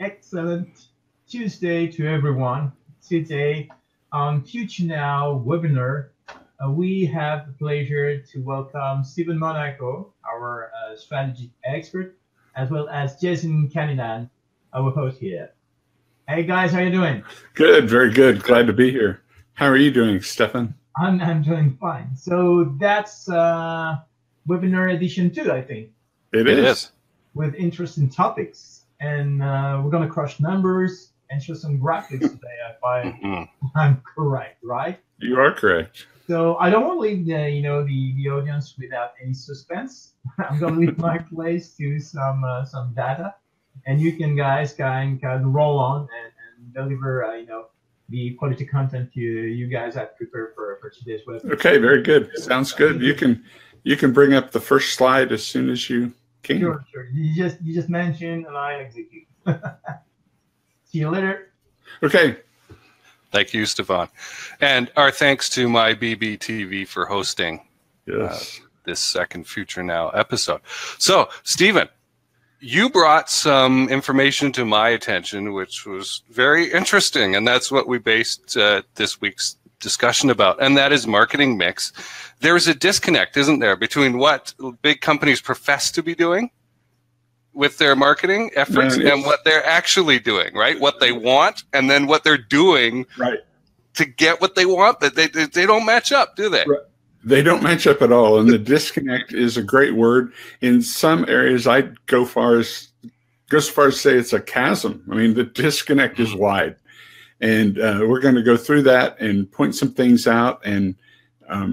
excellent Tuesday to everyone. Today on Future Now webinar, we have the pleasure to welcome Stephen Monaco, our strategy expert, as well as Jason Kanigan, our host here. Hey guys, how you doing? Good, very good. Glad to be here. How are you doing, Stefan? I'm doing fine. So that's webinar edition 2, I think. It is. With interesting topics. And we're going to crush numbers and show some graphics today, if I'm correct, right? You are correct. So I don't want to leave the audience without any suspense. I'm going to leave my place to some data, and you guys can roll on and deliver the quality content you guys have prepared for today's webinar. Okay, very good. Sounds good. You can bring up the first slide as soon as you can. Sure. You just mention and I execute. See you later. Okay. Thank you, Stefan. And our thanks to my BBTV for hosting this second Future Now episode. So, Stephen, you brought some information to my attention, which was very interesting, and that's what we based this week's discussion about, and that is marketing mix. There's a disconnect, isn't there, between what big companies profess to be doing with their marketing efforts and what they're actually doing, right? What they want, and then what they're doing to get what they want, but they don't match up, do they? Right. They don't match up at all, and the disconnect is a great word. In some areas, I'd go so far as say it's a chasm. I mean, the disconnect is wide, and we're going to go through that and point some things out and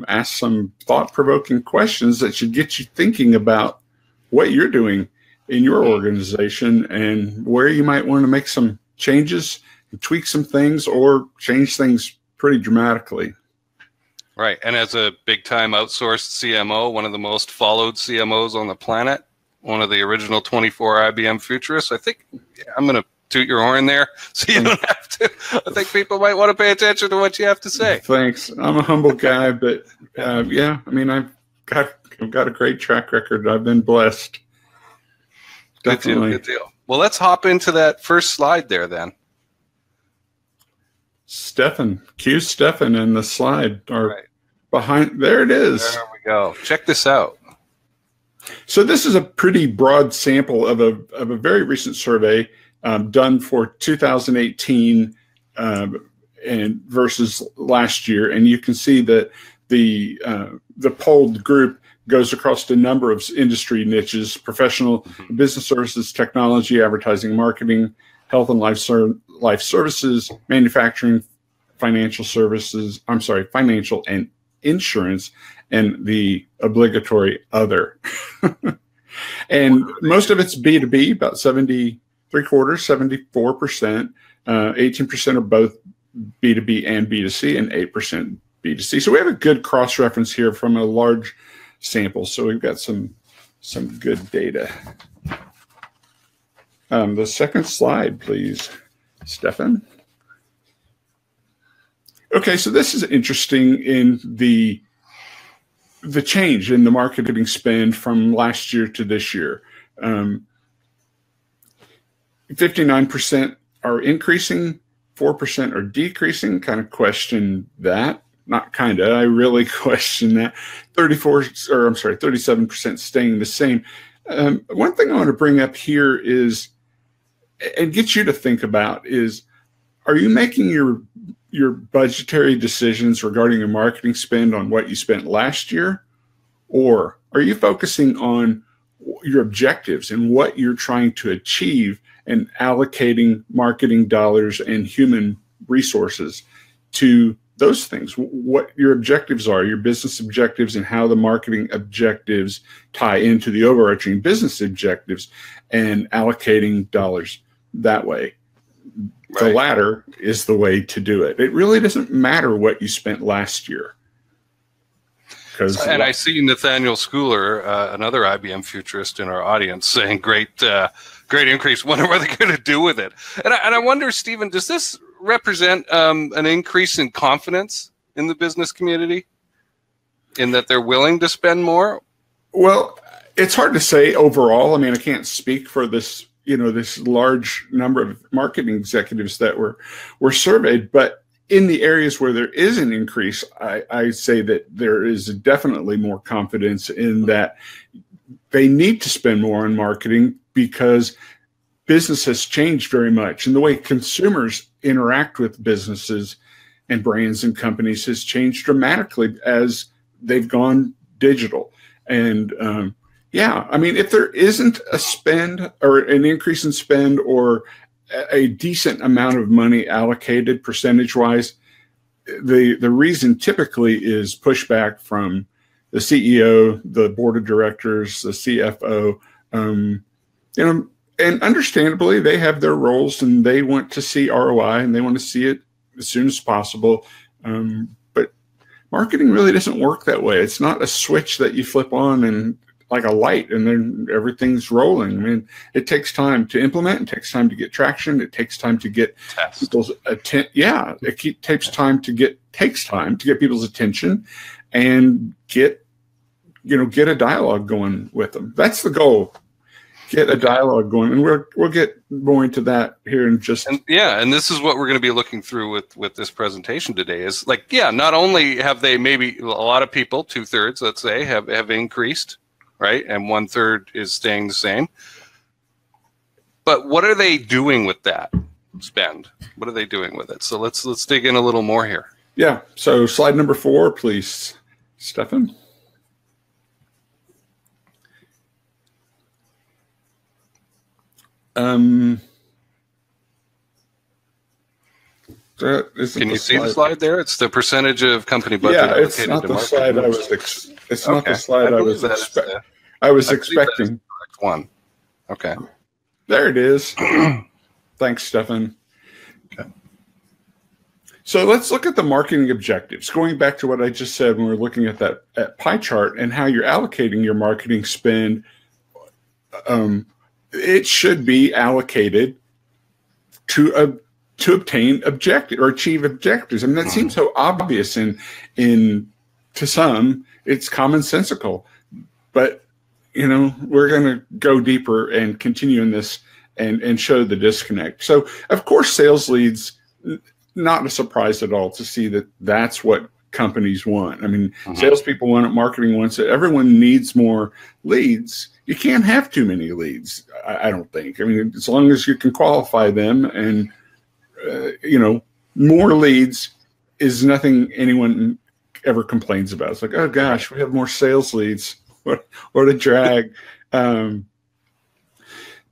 ask some thought-provoking questions that should get you thinking about what you're doing in your organization and where you might want to make some changes, tweak some things, or change things pretty dramatically. Right. And as a big-time outsourced CMO, one of the most followed CMOs on the planet, one of the original 24 IBM futurists, I think I'm going to toot your horn there so you don't have to. I think people might want to pay attention to what you have to say. Thanks. I'm a humble guy, but yeah, I mean, I've got a great track record. I've been blessed. Definitely. Good deal. Well, let's hop into that first slide there then. Stefan, cue Stefan in the slide behind. There it is. There we go. Check this out. So this is a pretty broad sample of a very recent survey done for 2018 and versus last year, and you can see that the polled group goes across a number of industry niches: professional, business services, technology, advertising, marketing, health and life services, manufacturing, financial and insurance, and the obligatory other. And most of it's B2B, about 74%, 18% are both B2B and B2C, and 8% B2C. So we have a good cross-reference here from a large sample. So we've got some good data. The second slide, please, Stefan. Okay, so this is interesting in the change in the marketing spend from last year to this year. 59% are increasing, 4% are decreasing. Kind of question that. Not kind of. I really question that. 37% staying the same. One thing I want to bring up here is, and get you to think about, is, are you making your budgetary decisions regarding your marketing spend on what you spent last year, or are you focusing on your objectives and what you're trying to achieve and allocating marketing dollars and human resources to those things? What your objectives are, your business objectives, and how the marketing objectives tie into the overarching business objectives, and allocating dollars that way. The latter is the way to do it. It really doesn't matter what you spent last year. And I see Nathaniel Schooler, another IBM futurist in our audience, saying, great increase. Wonder what they're going to do with it. And I wonder, Stephen, does this represent an increase in confidence in the business community, in that they're willing to spend more? Well, it's hard to say overall. I mean, I can't speak for this this large number of marketing executives that were surveyed. But in the areas where there is an increase, I say that there is definitely more confidence in that they need to spend more on marketing because business has changed very much. And the way consumers interact with businesses and brands and companies has changed dramatically as they've gone digital. And if there isn't a spend or an increase in spend or a decent amount of money allocated percentage-wise, the reason typically is pushback from the CEO, the board of directors, the CFO, and understandably they have their roles and they want to see ROI and they want to see it as soon as possible. But marketing really doesn't work that way. It's not a switch that you flip on and like a light and then everything's rolling. I mean, it takes time to implement. It takes time to get traction. It takes time to get people's attention. Yeah, takes time to get people's attention and get a dialogue going with them. That's the goal. Get a dialogue going, and we'll get more into that here in just. And this is what we're going to be looking through with this presentation today. Is not only have they maybe a lot of people, 2/3, let's say, have increased, right, and 1/3 is staying the same. But what are they doing with that spend? What are they doing with it? So let's dig in a little more here. Yeah. So slide number 4, please, Stephen. Can you see the slide there? It's the percentage of company budget. Yeah, it's not the slide I was. It's not the slide I was expecting. I was expecting one. Okay, there it is. Thanks, Stefan. Okay. So let's look at the marketing objectives. Going back to what I just said when we were looking at that pie chart and how you're allocating your marketing spend. It should be allocated to obtain objective or achieve objectives. I mean, that seems so obvious to some, it's commonsensical, but we're going to go deeper and continue in this and show the disconnect. So of course, sales leads, not a surprise at all to see that that's what companies want. I mean, salespeople want it, marketing wants it. Everyone needs more leads. You can't have too many leads, I don't think. I mean, as long as you can qualify them and, more leads is nothing anyone ever complains about. It's like, oh gosh, we have more sales leads. What a drag. Brand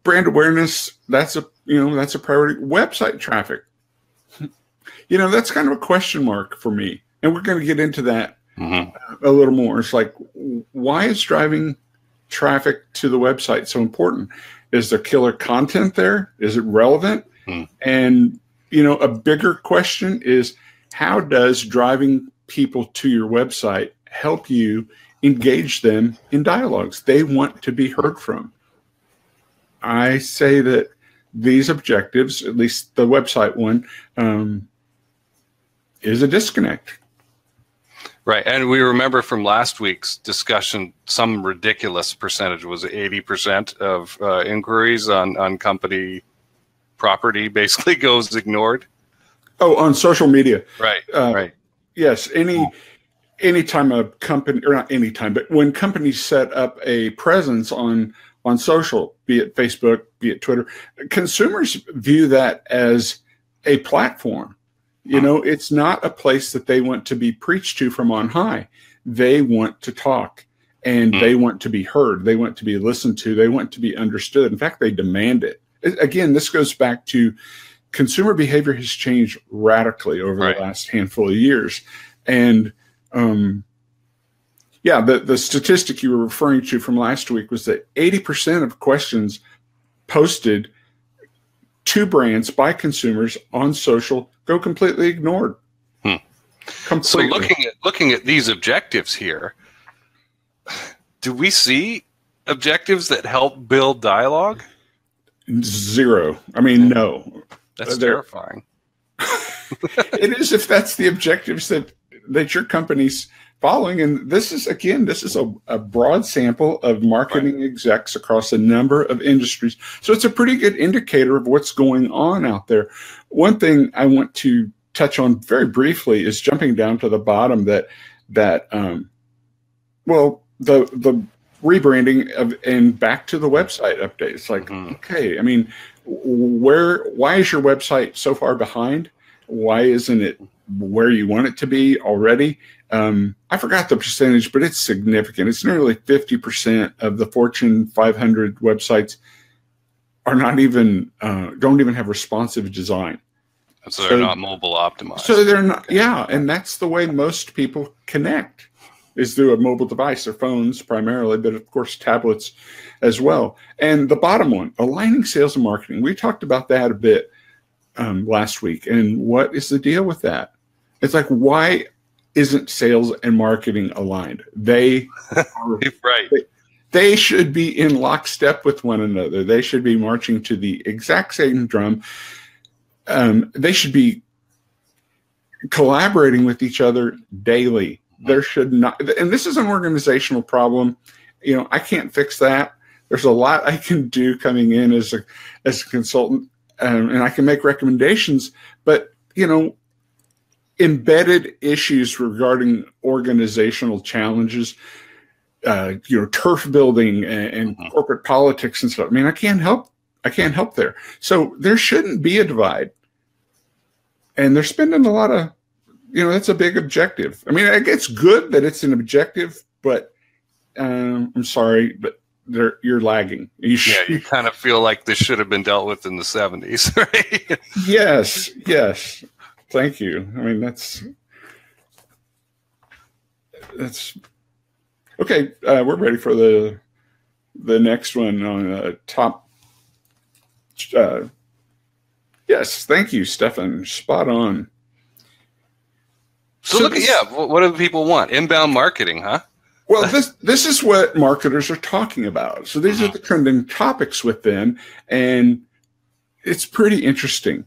awareness, that's a priority. Website traffic, that's kind of a question mark for me. And we're going to get into that a little more. It's like, why is driving traffic to the website so important? Is there killer content there? Is it relevant? And a bigger question is, how does driving people to your website help you engage them in dialogues? They want to be heard from. I say that these objectives, at least the website one, is a disconnect. Right. And we remember from last week's discussion, some ridiculous percentage, was 80% of inquiries on company property basically goes ignored. Oh, on social media. Right. Right. Yes. Anytime a company, or not anytime, but when companies set up a presence on social, be it Facebook, be it Twitter, consumers view that as a platform. It's not a place that they want to be preached to from on high. They want to talk and they want to be heard. They want to be listened to. They want to be understood. In fact, they demand it. Again, this goes back to consumer behavior has changed radically over the last handful of years. And the statistic you were referring to from last week was that 80% of questions posted to brands by consumers on social go completely ignored. Completely. So looking at these objectives here, do we see objectives that help build dialogue? Zero. I mean, no. That's terrifying. It is if that's the objectives that your company's following. And this is a broad sample of marketing execs across a number of industries. So it's a pretty good indicator of what's going on out there. One thing I want to touch on very briefly is jumping down to the bottom the rebranding and back to the website update. It's like, okay, I mean, why is your website so far behind? Why isn't it where you want it to be already? I forgot the percentage, but it's significant. It's nearly 50% of the Fortune 500 websites are not even don't even have responsive design. So they're not mobile optimized. So they're not, yeah, and that's the way most people connect, is through a mobile device, their phones primarily, but of course tablets as well. And the bottom one, aligning sales and marketing. We talked about that a bit last week. And what is the deal with that? It's like, why isn't sales and marketing aligned? They are right. They should be in lockstep with one another. They should be marching to the exact same drum. They should be collaborating with each other daily. There should not, and this is an organizational problem. You know, I can't fix that. There's a lot I can do coming in as a consultant, and I can make recommendations. But you know, embedded issues regarding organizational challenges, turf building and corporate politics and stuff. I mean, I can't help there. So there shouldn't be a divide. And they're spending a lot of, that's a big objective. I mean, it's good that it's an objective, but I'm sorry, but you're lagging. You kind of feel like this should have been dealt with in the 70s, right? Yes. Thank you. I mean, that's okay. We're ready for the next one on top. Yes, thank you, Stefan. Spot on. So what do people want? Inbound marketing, huh? Well, this is what marketers are talking about. So these are the trending topics with them, and it's pretty interesting.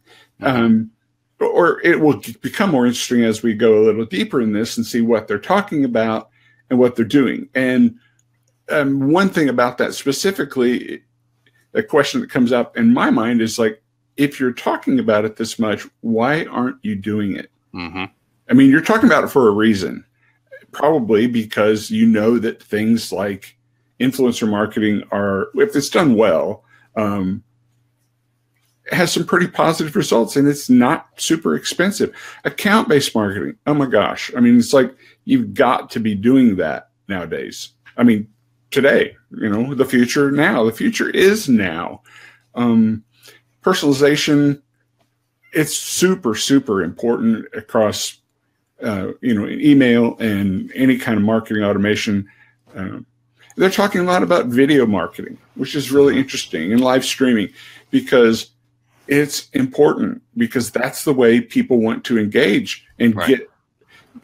Or it will become more interesting as we go a little deeper in this and see what they're talking about and what they're doing. And one thing about that specifically, a question that comes up in my mind is like, if you're talking about it this much, why aren't you doing it? I mean, you're talking about it for a reason, probably because you know that things like influencer marketing are, if it's done well, has some pretty positive results, and it's not super expensive. Account-based marketing, oh my gosh. I mean, it's like you've got to be doing that nowadays. I mean, today, the future now. The future is now. Personalization, it's super, super important across, email and any kind of marketing automation. They're talking a lot about video marketing, which is really interesting, and live streaming, because it's important, because that's the way people want to engage and get,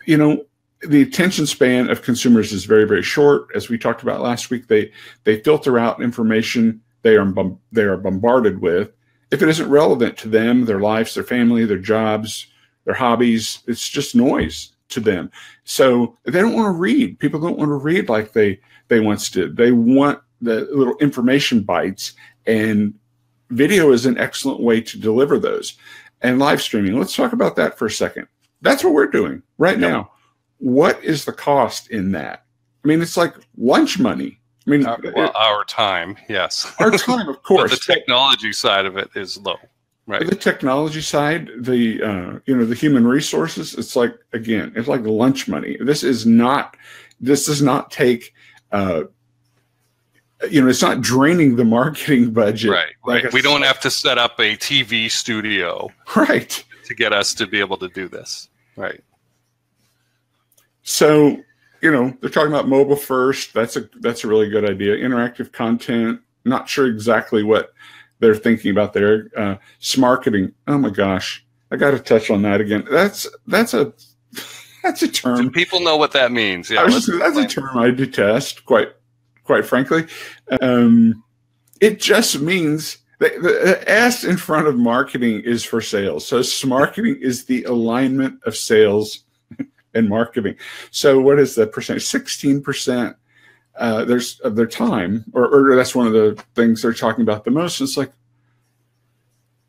the attention span of consumers is very, very short. As we talked about last week, they filter out information they are bombarded with. If it isn't relevant to them, their lives, their family, their jobs, their hobbies, it's just noise to them. So they don't want to read. People don't want to read like they once did. They want the little information bites, and video is an excellent way to deliver those. And live streaming, let's talk about that for a second. That's what we're doing right now. What is the cost in that? I mean, it's like lunch money. I mean, our time, yes. Our time, of course. But the technology side of it is low, right? The technology side, the human resources, it's like, again, it's like lunch money. This does not take, it's not draining the marketing budget. Right. We don't have to set up a TV studio, right, to get us to be able to do this, right? So, they're talking about mobile first. That's a really good idea. Interactive content. Not sure exactly what they're thinking about there. Smarketing. Oh my gosh, I got to touch on that again. That's a term. Do people know what that means? Yeah, that's a term I detest. Quite frankly, it just means the S in front of marketing is for sales. So smarketing is the alignment of sales and marketing. So what is the percentage? 16%. There's of their time, or that's one of the things they're talking about the most. It's like,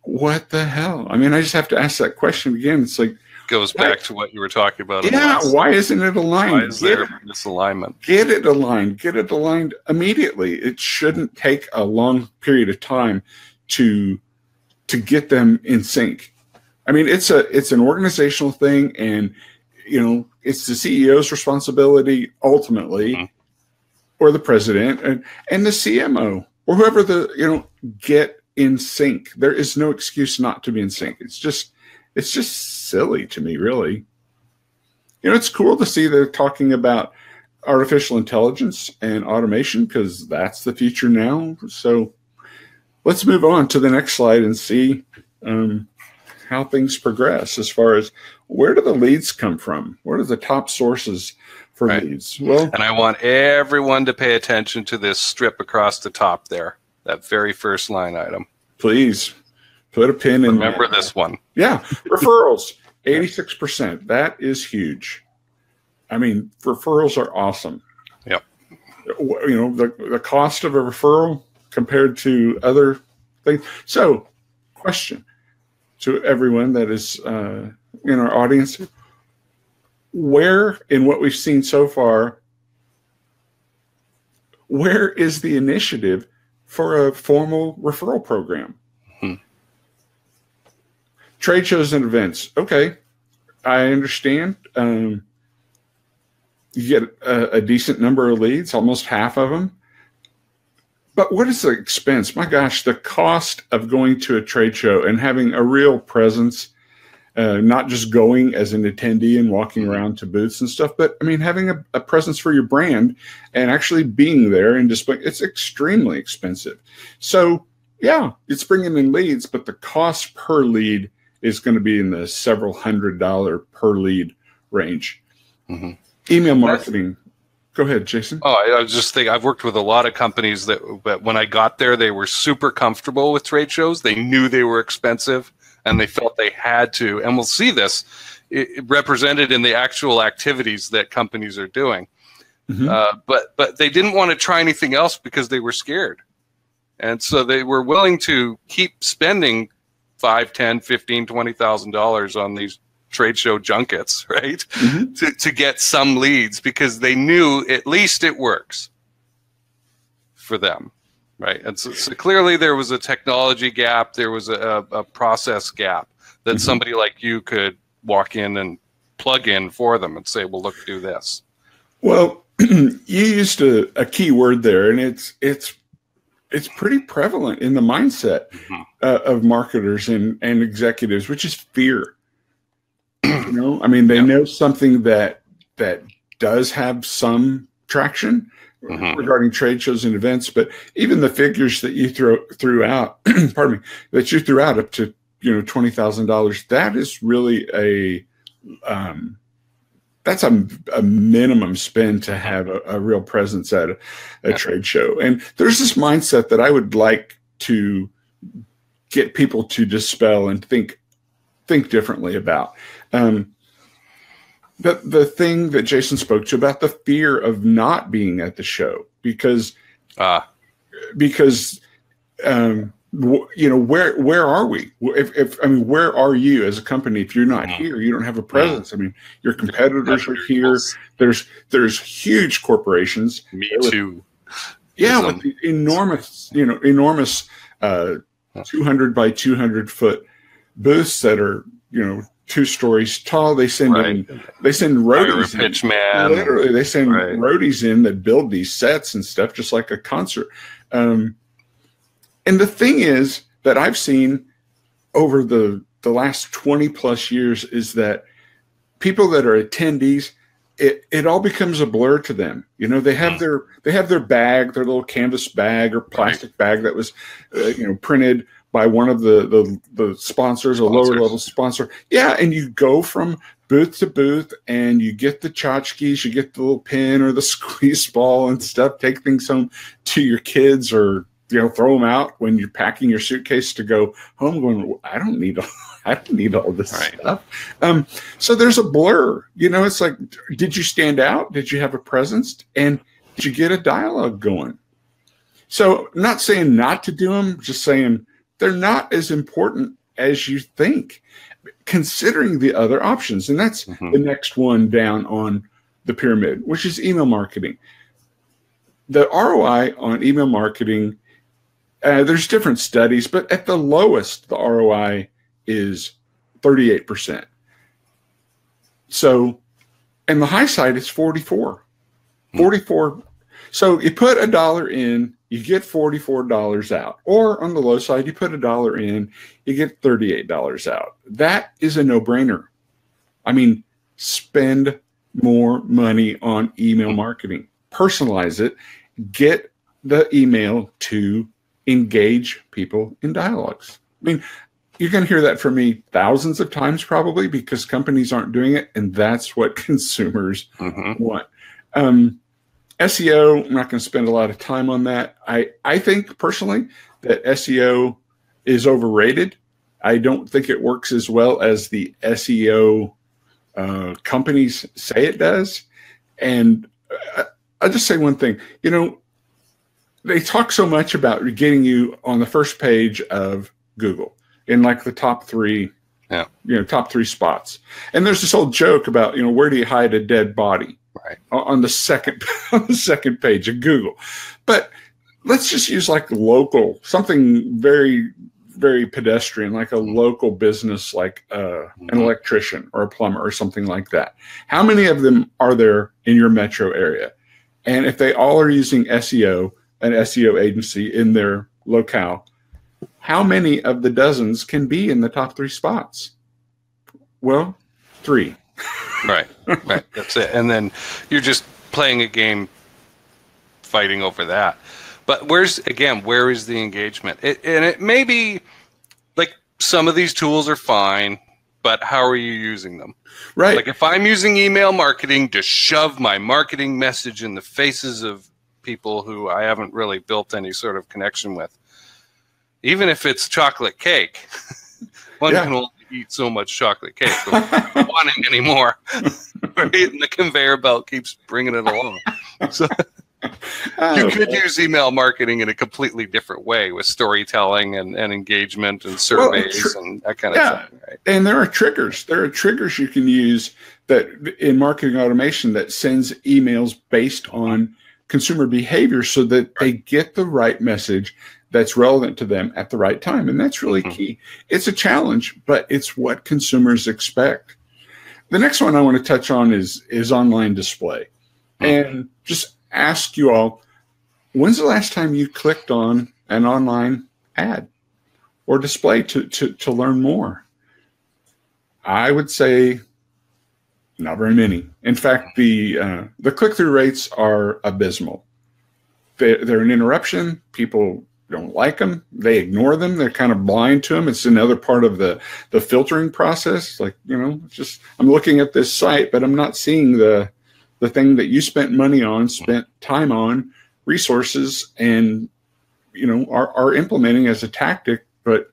what the hell? I mean, I just have to ask that question again. It's like, goes back to what you were talking about. Yeah, why isn't it aligned? Why is there misalignment? Get it aligned. Get it aligned immediately. It shouldn't take a long period of time to get them in sync. I mean, it's an organizational thing, and it's the CEO's responsibility ultimately, or the president and the CMO or whoever get in sync. There is no excuse not to be in sync. It's just silly to me, really. It's cool to see they're talking about artificial intelligence and automation, because that's the future now. So let's move on to the next slide and see how things progress as far as where do the leads come from? What are the top sources for leads? Well, and I want everyone to pay attention to this strip across the top there, that very first line item. Please put a pin in. Remember this one. Yeah, referrals, 86%. That is huge. I mean, referrals are awesome. Yep. The cost of a referral compared to other things. So, question to everyone that is in our audience: where, in what we've seen so far, where is the initiative for a formal referral program? Trade shows and events. Okay, I understand. You get a decent number of leads, almost half of them. But what is the expense? My gosh, the cost of going to a trade show and having a real presence, not just going as an attendee and walking around to booths and stuff, but I mean, having a presence for your brand and actually being there and display, it's extremely expensive. So yeah, it's bringing in leads, but the cost per lead is going to be in the several $100 per lead range. Email marketing. Go ahead, Jason. Oh, I was just thinking, I've worked with a lot of companies that when I got there, they were super comfortable with trade shows. They knew they were expensive and they felt they had to. And we'll see this represented in the actual activities that companies are doing. But they didn't want to try anything else because they were scared. And so they were willing to keep spending $5,000, $10,000, $15,000, $20,000 on these trade show junkets, right? To get some leads, because they knew at least it works for them, right? And so clearly there was a technology gap, there was a process gap that somebody like you could walk in and plug in for them and say, well, look, do this. Well, you used a key word there, and it's pretty prevalent in the mindset of marketers and executives, which is fear. I mean, they know something that does have some traction regarding trade shows and events, but even the figures that you threw out, pardon me, that you threw out up to $20,000, that is really that's a minimum spend to have a real presence at a trade show. And there's this mindset that I would like to get people to dispel and think differently about. The thing that Jason spoke to about the fear of not being at the show, because where are we? Where are you as a company? If you're not here, you don't have a presence. I mean, your competitors are here. There's huge corporations. Me too. Yeah, with the enormous 200 by 200 foot booths that are 2 stories tall. They send roadies in. Literally, they send roadies in that build these sets and stuff, just like a concert. And the thing is that I've seen over the last 20 plus years is that people that are attendees, it all becomes a blur to them. They have their bag, their little canvas bag or plastic bag that was printed by one of the sponsors, a lower level sponsor. Yeah, and you go from booth to booth and you get the tchotchkes, you get the little pin or the squeeze ball and stuff, take things home to your kids or throw them out when you're packing your suitcase to go home going, I don't need all this stuff. So there's a blur, it's like, did you stand out? Did you have a presence? And did you get a dialogue going? So I'm not saying not to do them, just saying they're not as important as you think, considering the other options. And that's the next one down on the pyramid, which is email marketing. The ROI on email marketing, there's different studies, but at the lowest, the ROI is 38%. So, and the high side is 44. So you put $1 in, you get $44 out. Or on the low side, you put $1 in, you get $38 out. That is a no-brainer. I mean, spend more money on email marketing. Personalize it. Get the email to engage people in dialogues. I mean, you're going to hear that from me thousands of times probably, because companies aren't doing it, and that's what consumers want. SEO, I'm not going to spend a lot of time on that. I think personally that SEO is overrated. I don't think it works as well as the SEO companies say it does. And I'll just say one thing. They talk so much about getting you on the first page of Google in like the top three, top 3 spots. And there's this old joke about, where do you hide a dead body? Right. On the second page of Google. But let's just use like local, something very, very pedestrian, like a local business, like an electrician or a plumber or something like that. How many of them are there in your metro area? And if they all are using SEO, an SEO agency in their locale, how many of the dozens can be in the top 3 spots? Well, 3. Right. That's it. And then you're just playing a game fighting over that. But where is the engagement? It may be like some of these tools are fine, but how are you using them? Right. Like if I'm using email marketing to shove my marketing message in the faces of people who I haven't really built any sort of connection with, even if it's chocolate cake, one can only eat so much chocolate cake without wanting any more. Right? And the conveyor belt keeps bringing it along. So you could use email marketing in a completely different way with storytelling and engagement and surveys and that kind of thing. Right? And there are triggers. There are triggers you can use that in marketing automation that sends emails based on consumer behavior so that they get the right message that's relevant to them at the right time. And that's really key. It's a challenge, but it's what consumers expect. The next one I want to touch on is online display. And just ask you all, when's the last time you clicked on an online ad or display to learn more? I would say not very many. In fact, the click-through rates are abysmal. They're an interruption. People don't like them. They ignore them. They're kind of blind to them. It's another part of the filtering process. Like, just I'm looking at this site, but I'm not seeing the thing that you spent money on, spent time on, resources, and are implementing as a tactic. But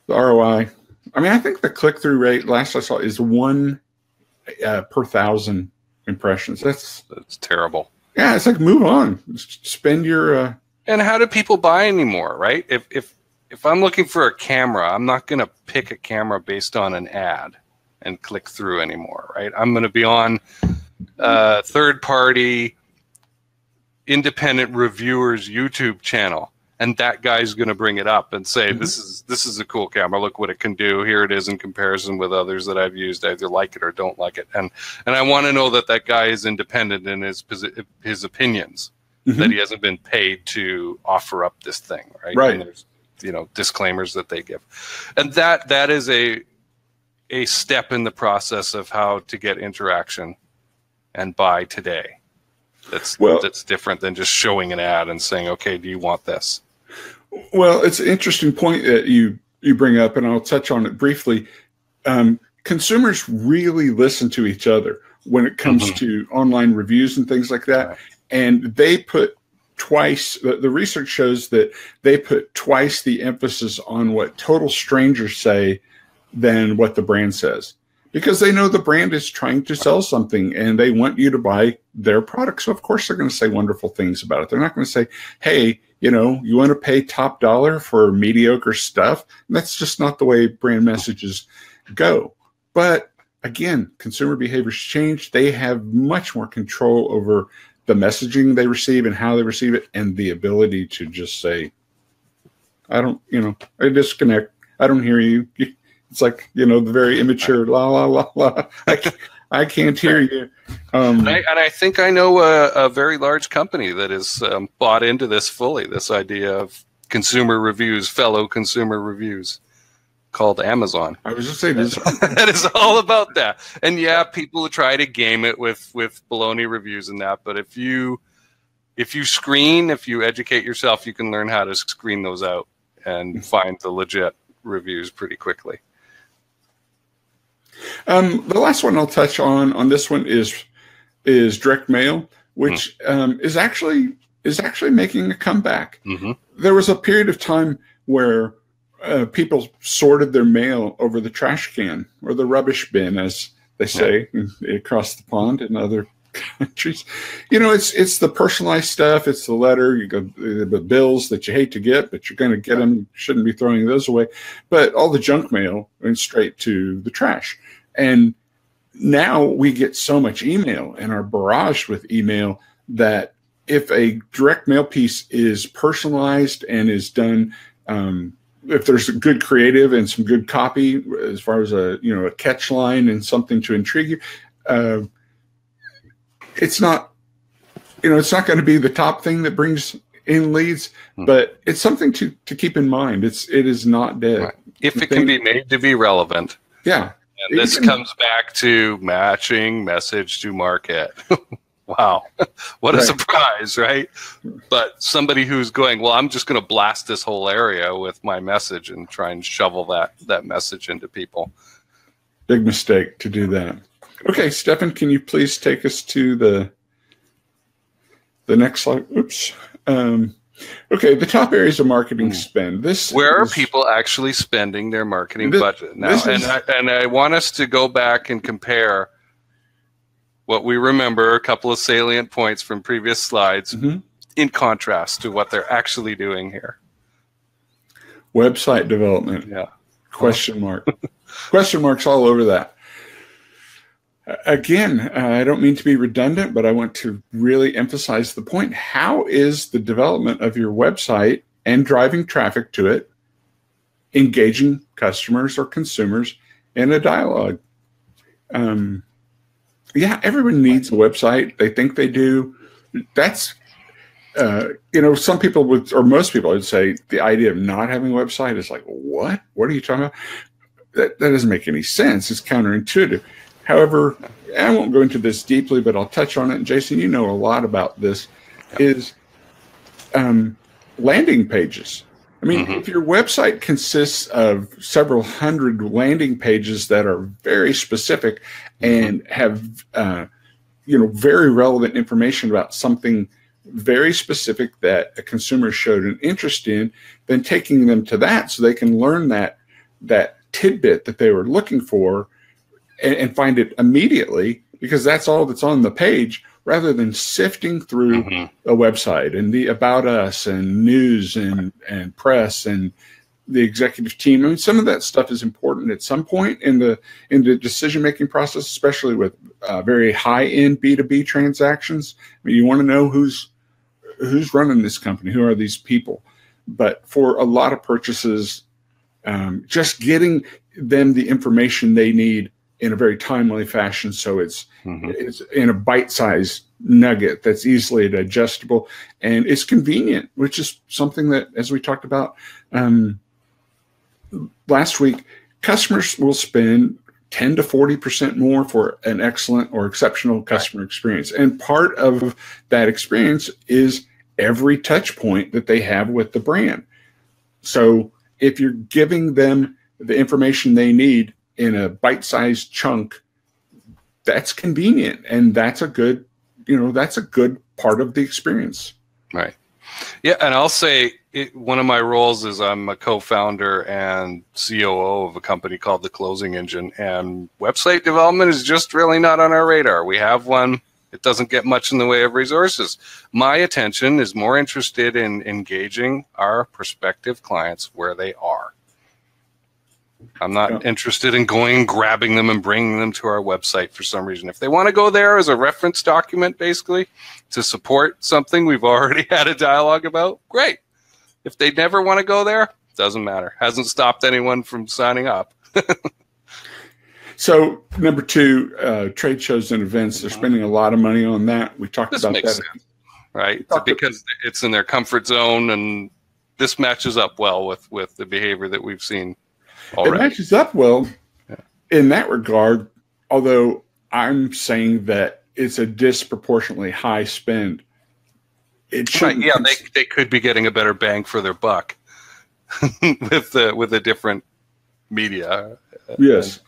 the ROI, I think the click-through rate last I saw is 1 per 1,000 impressions. That's terrible. Yeah, it's like move on. Spend your. And how do people buy anymore, right? If I'm looking for a camera, I'm not going to pick a camera based on an ad and click through anymore, right? I'm going to be on third-party independent reviewers YouTube channel, and that guy's going to bring it up and say, this is a cool camera. Look what it can do. Here it is in comparison with others that I've used. I either like it or don't like it. And I want to know that guy is independent in his opinions. That he hasn't been paid to offer up this thing, right? Right. And there's, disclaimers that they give, and that is a step in the process of how to get interaction and buy today. That's different than just showing an ad and saying, "Okay, do you want this?" Well, it's an interesting point that you bring up, and I'll touch on it briefly. Consumers really listen to each other when it comes to online reviews and things like that. Right. And they put twice. The research shows that they put twice the emphasis on what total strangers say than what the brand says, because they know the brand is trying to sell something and they want you to buy their product. So of course they're going to say wonderful things about it. They're not going to say, hey, you want to pay top dollar for mediocre stuff. And that's just not the way brand messages go. But again, consumer behaviors change. They have much more control over the messaging they receive and how they receive it, and the ability to just say, I disconnect. I don't hear you. It's like, the very immature, la, la, la, la. I can't hear you. I think I know a very large company that has bought into this fully, this idea of consumer reviews, fellow consumer reviews, called Amazon. I was just saying this. That is all about that. And yeah, people try to game it with baloney reviews and that, but if you educate yourself, you can learn how to screen those out and find the legit reviews pretty quickly. The last one I'll touch on this one is direct mail, which is actually making a comeback. Mm-hmm. There was a period of time where people sorted their mail over the trash can or the rubbish bin, as they say across the pond in other countries. It's the personalized stuff. It's the letter. You go the bills that you hate to get, but you're going to get them. Shouldn't be throwing those away. But all the junk mail went straight to the trash. And now we get so much email and are barraged with email that if a direct mail piece is personalized and is done, if there's a good creative and some good copy, as far as a catch line and something to intrigue you, it's not going to be the top thing that brings in leads, but it's something to keep in mind. It is not dead. Right. If it can be made to be relevant. Yeah. And this comes back to matching message to market. Wow. What a surprise, right? But somebody who's going, well, I'm just going to blast this whole area with my message and try and shovel that message into people. Big mistake to do that. Okay, Stephen, can you please take us to the next slide? Oops. Okay, the top areas of marketing spend. Where are people actually spending their marketing budget now? And I want us to go back and compare what we remember, a couple of salient points from previous slides, in contrast to what they're actually doing here. Website development. Yeah. Question mark. Question marks all over that. Again, I don't mean to be redundant, but I want to really emphasize the point. How is the development of your website and driving traffic to it engaging customers or consumers in a dialogue? Yeah, everyone needs a website. They think they do. That's, some people would, or most people would say the idea of not having a website is like, what? What are you talking about? That doesn't make any sense. It's counterintuitive. However, I won't go into this deeply, but I'll touch on it. And Jason, you know a lot about this, is landing pages. I mean, if your website consists of several hundred landing pages that are very specific and have, very relevant information about something very specific that a consumer showed an interest in, then taking them to that so they can learn that tidbit that they were looking for and find it immediately, because that's all that's on the page, rather than sifting through a website and the about us and news and press and the executive team. I mean, some of that stuff is important at some point in the decision-making process, especially with very high-end B2B transactions. I mean, you want to know who's running this company, who are these people. But for a lot of purchases, just getting them the information they need in a very timely fashion, so it's in a bite-sized nugget that's easily digestible and it's convenient, which is something that, as we talked about last week, customers will spend 10 to 40% more for an excellent or exceptional customer experience. And part of that experience is every touch point that they have with the brand. So if you're giving them the information they need in a bite-sized chunk, that's convenient, and that's a good part of the experience. Right. Yeah, and I'll say one of my roles is I'm a co-founder and COO of a company called The Closing Engine, and website development is just really not on our radar. We have one. It doesn't get much in the way of resources. My attention is more interested in engaging our prospective clients where they are. I'm not interested in going and grabbing them and bringing them to our website for some reason. If they want to go there as a reference document, basically, to support something we've already had a dialogue about, great. If they never want to go there, doesn't matter. Hasn't stopped anyone from signing up. So, number 2, trade shows and events. They're spending a lot of money on that. We talked about that. Sense, right? Because it's in their comfort zone, and this matches up well with the behavior that we've seen already. It matches up well in that regard, although I'm saying that it's a disproportionately high spend. It shouldn't. Right, yeah, they could be getting a better bang for their buck with a different media. Yes.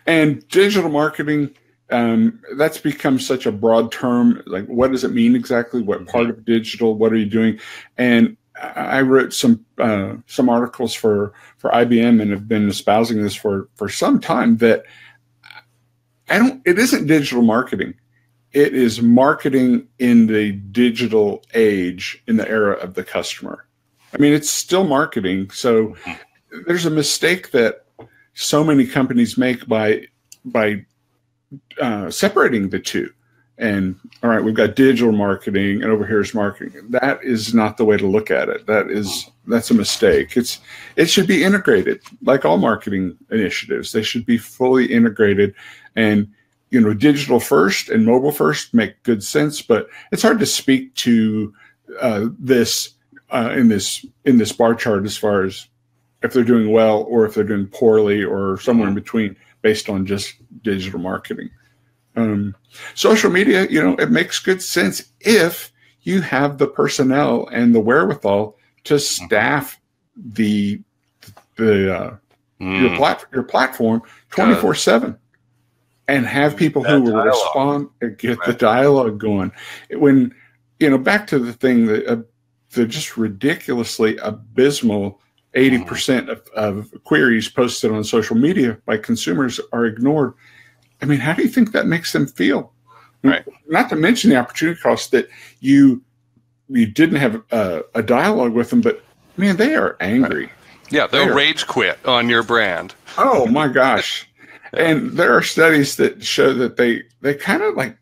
And digital marketing, that's become such a broad term. Like, what does it mean exactly? What part of digital? What are you doing? And I wrote some articles for IBM and have been espousing this for some time, that it isn't digital marketing. It is marketing in the digital age, in the era of the customer. I mean, it's still marketing. So there's a mistake that so many companies make by separating the two. And all right, we've got digital marketing, and over here is marketing. That is not the way to look at it. That's a mistake. It should be integrated, like all marketing initiatives. They should be fully integrated, and digital first and mobile first make good sense. But it's hard to speak to this in this bar chart as far as if they're doing well or if they're doing poorly or somewhere in between, based on just digital marketing. Social media, it makes good sense if you have the personnel and the wherewithal to staff your platform 24/7 and have people who will respond and get the dialogue going. When, back to the thing that the just ridiculously abysmal 80% of queries posted on social media by consumers are ignored. I mean, how do you think that makes them feel? Right. Not to mention the opportunity cost that you didn't have a dialogue with them, but man, they are angry. Right. Yeah, they'll rage quit on your brand. Oh my gosh. And there are studies that show that they kind of like,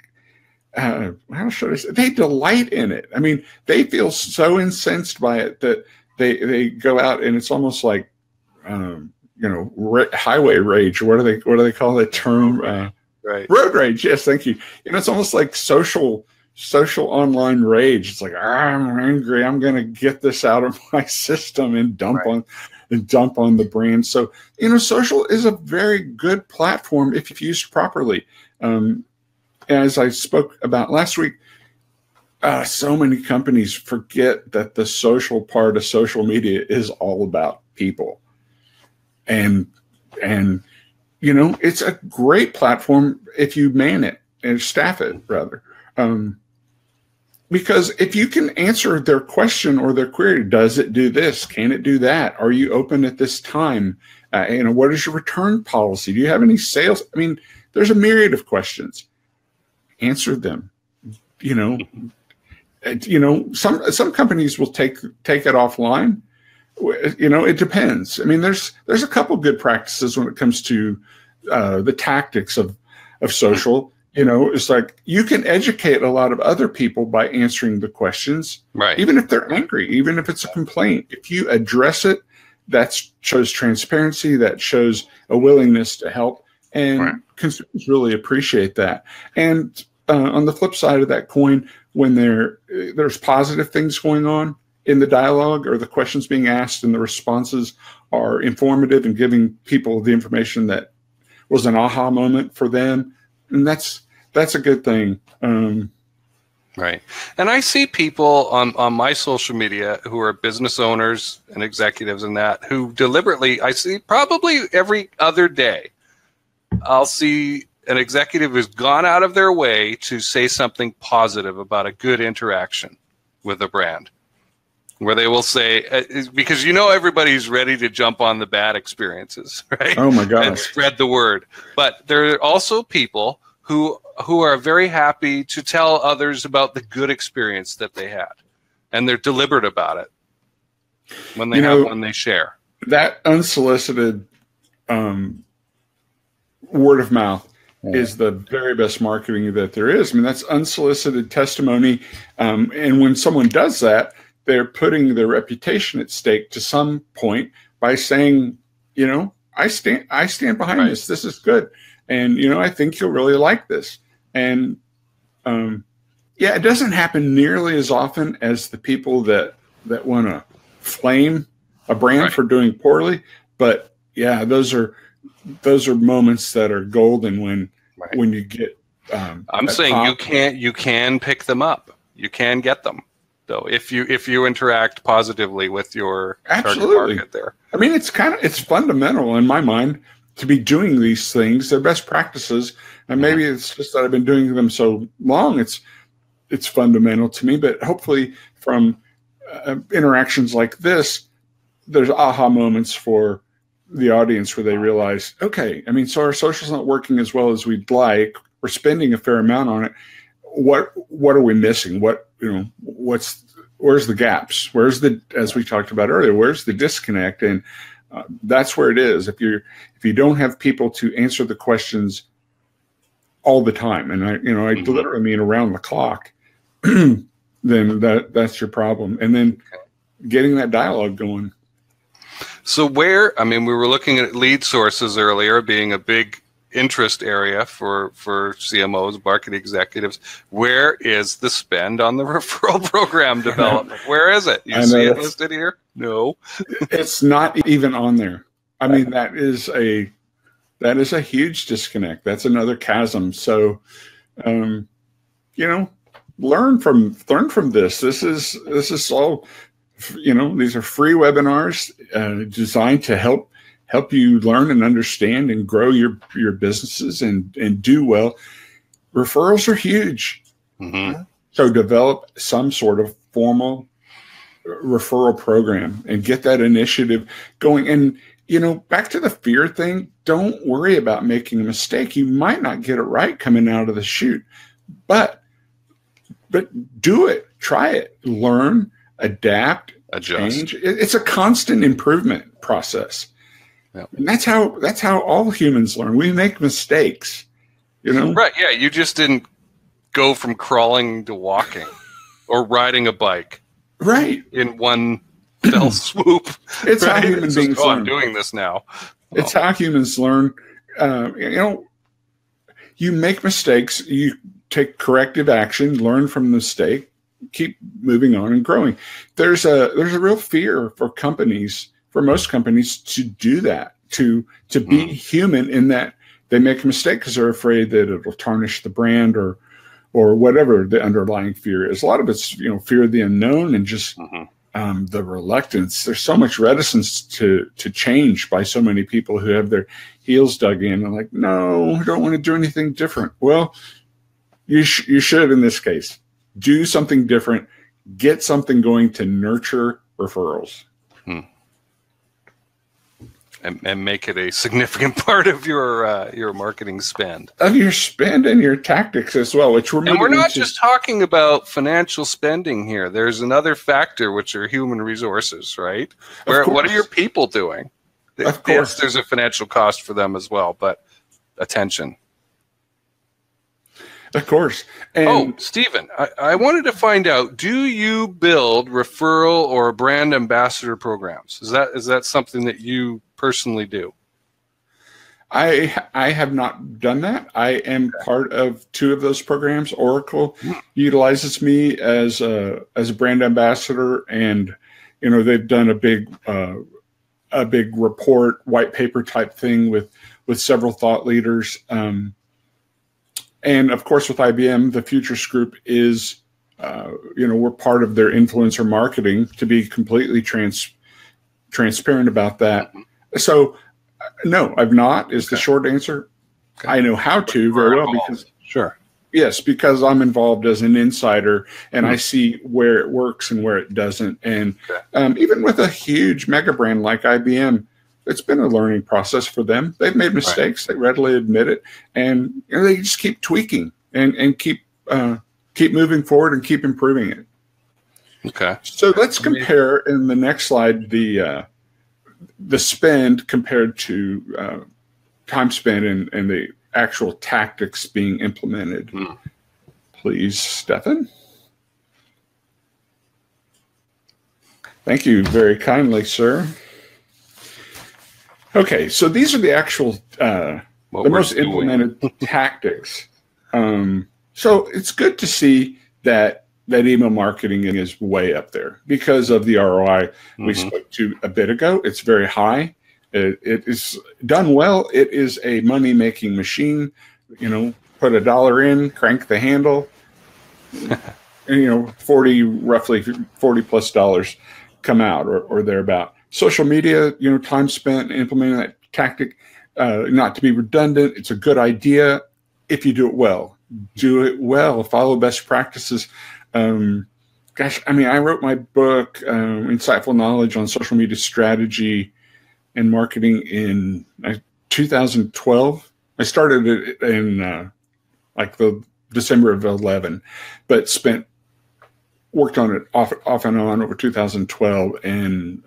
how should I say, they delight in it. I mean, they feel so incensed by it that they go out, and it's almost like, highway rage. What do they call that term? Right. Road rage. Yes, thank you. It's almost like social online rage. It's like, I'm angry. I'm going to get this out of my system and dump on the brand. So, social is a very good platform if used properly. As I spoke about last week, so many companies forget that the social part of social media is all about people. And it's a great platform if you man it and staff it, rather. Because if you can answer their question or their query, does it do this? Can it do that? Are you open at this time? What is your return policy? Do you have any sales? I mean, there's a myriad of questions. Answer them. Some companies will take it offline. It depends. I mean, there's a couple good practices when it comes to the tactics of social. It's like you can educate a lot of other people by answering the questions, right? Even if they're angry, even if it's a complaint. If you address it, that shows transparency. That shows a willingness to help, and consumers really appreciate that. And on the flip side of that coin, when there's positive things going on in the dialogue or the questions being asked and the responses are informative and giving people the information that was an aha moment for them, and that's a good thing. Right. And I see people on my social media who are business owners and executives and that, who deliberately, I see probably every other day, I'll see an executive who's gone out of their way to say something positive about a good interaction with a brand. where they will say, because you know everybody's ready to jump on the bad experiences, right? Oh my gosh. And spread the word. But there are also people who are very happy to tell others about the good experience that they had, and they're deliberate about it when they when they share. That unsolicited word of mouth is the very best marketing that there is. I mean, that's unsolicited testimony. And when someone does that, they're putting their reputation at stake to some point by saying, I stand behind this. This is good. And, I think you'll really like this. And, it doesn't happen nearly as often as the people that want to flame a brand for doing poorly. But yeah, those are moments that are golden when you get. I'm saying you can pick them up. You can get them though if you interact positively with your target market there. I mean, it's fundamental in my mind to be doing these things. They're best practices, and maybe it's just that I've been doing them so long. It's fundamental to me. But hopefully, from interactions like this, there's aha moments for the audience where they realize, okay, I mean, so our social's not working as well as we'd like. We're spending a fair amount on it. What are we missing? Where's the gaps? As we talked about earlier, where's the disconnect? And that's where it is. If you don't have people to answer the questions all the time, and I literally mean around the clock, then that's your problem. And then getting that dialogue going. So we were looking at lead sources earlier being a big interest area for CMOs, marketing executives. Where is the spend on the referral program development? Where is it? You see it listed here? No. It's not even on there. I mean, that is a huge disconnect. That's another chasm. So, learn from this. This is all. These are free webinars designed to help you learn and understand and grow your businesses and do well. Referrals are huge. So develop some sort of formal referral program and get that initiative going. And, back to the fear thing, don't worry about making a mistake. You might not get it right coming out of the chute, but do it, try it, learn, adapt, adjust. Change. It's a constant improvement process. Yep. And that's how all humans learn. We make mistakes, Right. Yeah. You just didn't go from crawling to walking or riding a bike. Right. In one fell swoop. It's how human beings learn. I'm doing this now. It's how humans learn. You make mistakes, you take corrective action, learn from the mistake, keep moving on and growing. There's a real fear for most companies to do that, to be human in that they make a mistake because they're afraid that it'll tarnish the brand or whatever the underlying fear is. A lot of it's, fear of the unknown and just the reluctance. There's so much reticence to change by so many people who have their heels dug in and like, no, I don't want to do anything different. Well, you should in this case. Do something different. Get something going to nurture referrals. And make it a significant part of your marketing spend. Of your spend and your tactics as well, which we're not just talking about financial spending here. There's another factor, which are human resources, right? What are your people doing? Of course. Yes, there's a financial cost for them as well, but attention. Of course. And Stephen, I wanted to find out, do you build referral or brand ambassador programs? Is that something that you personally do? I have not done that. I am part of 2 of those programs. Oracle utilizes me as a brand ambassador, and they've done a big report, white paper type thing with several thought leaders. And of course, with IBM, the Futures Group is, we're part of their influencer marketing, to be completely transparent about that. So, no, I've not, is the short answer. Okay. I know how to very well because sure. Yes, because I'm involved as an insider, and I see where it works and where it doesn't. And even with a huge mega brand like IBM, it's been a learning process for them. They've made mistakes; they readily admit it, and they just keep tweaking and keep moving forward and keep improving it. Okay. So let's compare in the next slide the spend compared to time spent and the actual tactics being implemented. Please, Stephen. Thank you very kindly, sir. Okay, so these are the actual, the most implemented tactics. So it's good to see that email marketing is way up there because of the ROI we spoke to a bit ago. It's very high. It is done well. It is a money-making machine. You know, put $1 in, crank the handle, and, you know, roughly $40+ come out or thereabout. Social media, you know, time spent implementing that tactic, not to be redundant. It's a good idea if you do it well. Do it well. Follow best practices. Gosh, I mean, I wrote my book, Insightful Knowledge on Social Media Strategy and Marketing in 2012. I started it in like the December of 11, but worked on it off and on over 2012, and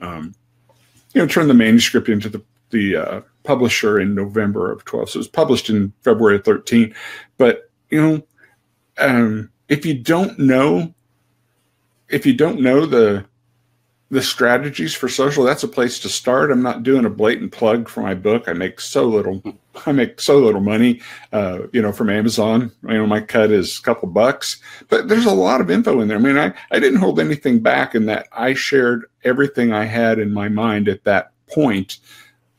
you know, turned the manuscript into the publisher in November of 12. So it was published in February of 13. But you know, if you don't know the strategies for social, that's a place to start. I'm not doing a blatant plug for my book. I make so little money, you know, from Amazon. You know, my cut is a couple bucks, but there's a lot of info in there. I mean, I didn't hold anything back in that I shared everything I had in my mind at that point.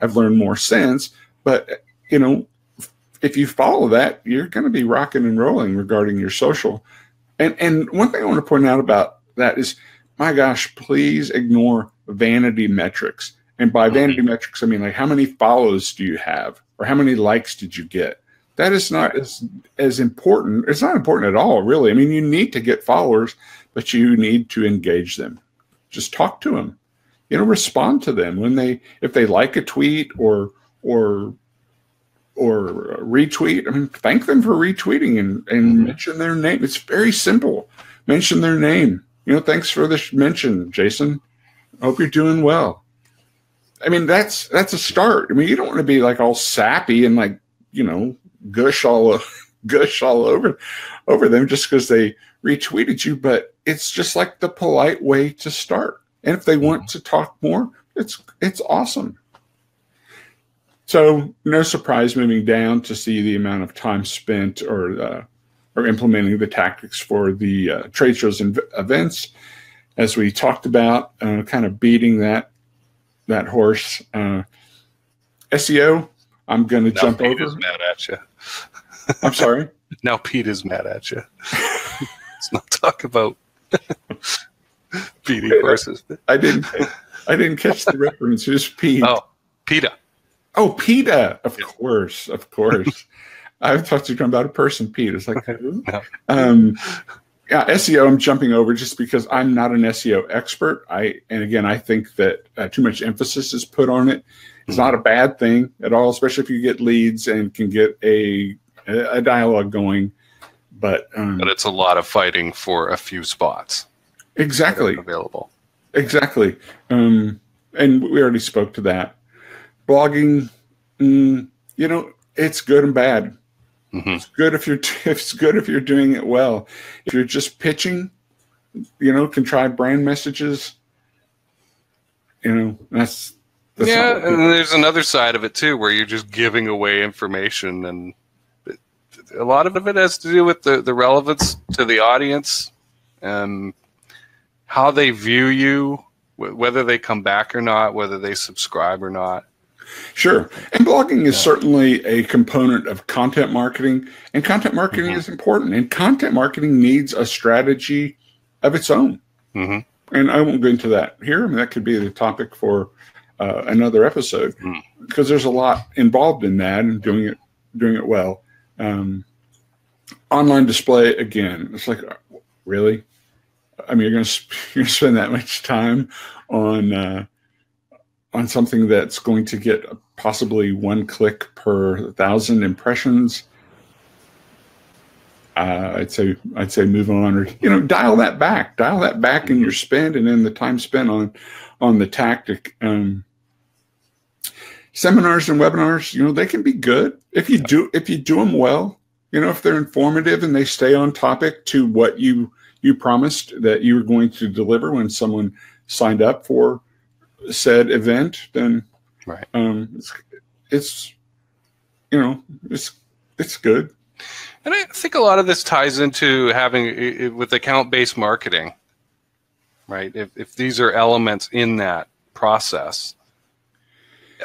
I've learned more since, but you know, if you follow that, you're going to be rocking and rolling regarding your social. And one thing I want to point out about that is, my gosh, please ignore vanity metrics. And by vanity metrics, I mean, like, how many follows do you have? Or how many likes did you get? That is not as important. It's not important at all, really. I mean, you need to get followers, but you need to engage them. Just talk to them. You know, respond to them if they like a tweet or retweet. I mean, thank them for retweeting and mention their name. It's very simple. Mention their name. You know, thanks for this mention, Jason. I hope you're doing well. I mean, that's a start. I mean, you don't want to be like all sappy and like, you know, gush all over them just because they retweeted you. But it's just like the polite way to start. And if they want to talk more, it's awesome. So no surprise moving down to see the amount of time spent or implementing the tactics for the trade shows and events, as we talked about, kind of beating that horse. SEO, I'm going to jump over. Pete is mad at you. I'm sorry? Now Pete is mad at you. Let's not talk about beating horses. I didn't catch the reference. Who's Pete? Oh, PETA. Oh, PETA. Of course. I thought you were talking about a person, Pete. It's like, no. Yeah, SEO, I'm jumping over just because I'm not an SEO expert. And again, I think that too much emphasis is put on it. It's not a bad thing at all, especially if you get leads and can get a dialogue going. But it's a lot of fighting for a few spots. Exactly. Available. Exactly. And we already spoke to that. Blogging, you know, it's good and bad. It's good if you're doing it well. If you're just pitching, you know, contrived brand messages, you know, that's yeah. And there's another side of it too, where you're just giving away information, and a lot of it has to do with the relevance to the audience, and how they view you, whether they come back or not, whether they subscribe or not. Sure. And blogging is certainly a component of content marketing, and content marketing is important, and content marketing needs a strategy of its own. And I won't go into that here. I mean, that could be the topic for another episode, because there's a lot involved in that and doing it well. Online display again. It's like, really? I mean, you're going to spend that much time on something that's going to get possibly 1 click per 1,000 impressions. I'd say move on, or dial that back in your spend, and then the time spent on the tactic. Seminars and webinars, they can be good if you do them well. If they're informative and they stay on topic to what you promised that you were going to deliver when someone signed up for said event, then right. It's good. And I think a lot of this ties into having with account-based marketing, right? If these are elements in that process,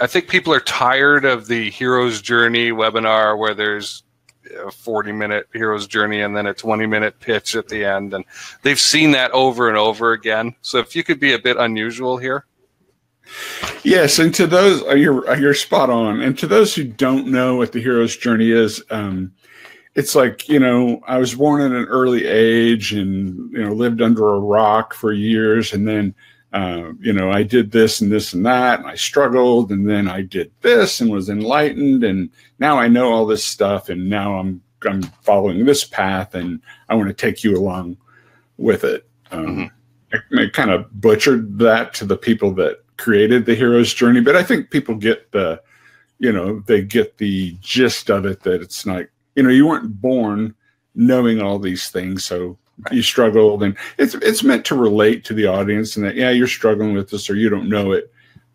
I think people are tired of the hero's journey webinar where there's a 40-minute hero's journey and then a 20-minute pitch at the end, and they've seen that over and over again. So if you could be a bit unusual here. Yes, and to those, you're spot on. And to those who don't know what the hero's journey is, it's like, I was born at an early age and, lived under a rock for years. And then, I did this and this and that, and I struggled. And then I did this and was enlightened. And now I know all this stuff. And now I'm following this path, and I want to take you along with it. I kind of butchered that to the people that created the hero's journey. But I think people get they get the gist of it, that it's not, you weren't born knowing all these things, so you struggled, and it's meant to relate to the audience, and that you're struggling with this, or you don't know it